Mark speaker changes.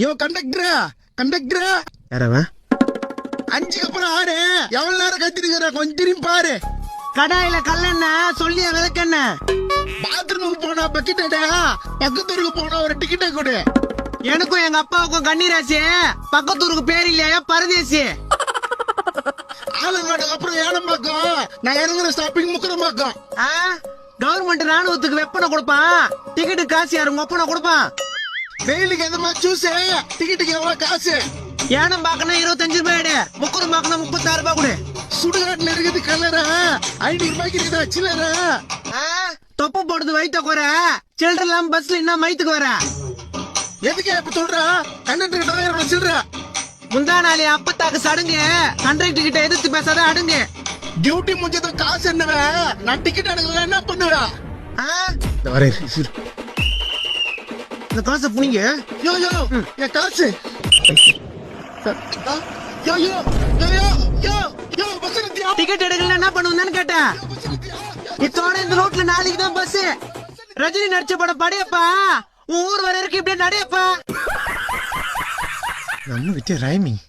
Speaker 1: யோ கண்டக்டரா கண்டக்டரா
Speaker 2: யாரவன்?
Speaker 1: 5 அப்புறம் 6 எவ்வளவு நேரம் கத்திருக்கிற கொஞ்சம் திரும்பி பாரு.
Speaker 2: கடாயில கல்லெண்ண சொல்லியா விளக்கண்ண.
Speaker 1: பாத்ரூமுக்கு போனா பக்கெட்டா பக்கத்தூருக்கு போனா ஒரு டிக்கெட்டை கொடு.
Speaker 2: எனக்கும் எங்க அப்பாவுக்கும் கண்ணீராசி. பக்கத்தூருக்கு பேர் இல்லையா பரதேசி.
Speaker 1: ஆலங்காடு அப்புறம் ஏனம்பாக்கம். நான் இறங்குற ஸ்டாப்பிங் முக்கரம்பாக்கம்.
Speaker 2: கவர்மெண்ட் ராணுவத்துக்கு வெப்பனை கொடுப்பான். டிக்கெட்டு காசு யாரு உங்க ஒப்பனை கொடுப்பான்.
Speaker 1: வெயிலுக்கு எந்த மாதிரி ஜூஸ் டிக்கெட்டுக்கு எவ்வளவு காசு?
Speaker 2: ஏனம் பாக்கணும் 25 ரூபாய், முக்கரம் பாக்கணும் 36 ரூபாய் கொடு.
Speaker 1: சுடுகாட்டுல இருக்குது கலரா 500 ரூபாய்க்கு இருக்குதா சில்லற?
Speaker 2: தொப்பு போடுறது வயிற்ற குறை. சில்லற இல்லாம பஸ்ல என்ன மயத்துக்கு வர?
Speaker 1: எதுக்கு இப்ப சொல்ற? கண்டக்டர் கிட்ட சில்லற.
Speaker 2: முந்தா நாளே அப்பத்தாக்கு சடுங்க. கண்டக்டர் கிட்ட எதிர்த்து பேசாத அடுங்க.
Speaker 1: டியூட்டி முடிஞ்சதும் காசு என்னவ? நான் டிக்கெட் எடுக்கல என்ன பண்ணுவ?
Speaker 2: இந்த காசை புனிங்க.
Speaker 1: யோ யோ என் காசு. யோ யோ யோ யோ யோ பஸ் நிறுத்தியா?
Speaker 2: டிக்கெட் எடுக்கல என்ன பண்ணுவேன்னு கேட்டேன். இத்தோட இந்த ரோட்ல நாளைக்கு தான் பஸ். ரஜினி நடிச்ச படம் படையப்பா. உன் ஊர் வர இருக்கு இப்படியே நடையப்பா.
Speaker 1: நம்ம கிட்ட ரைமிங்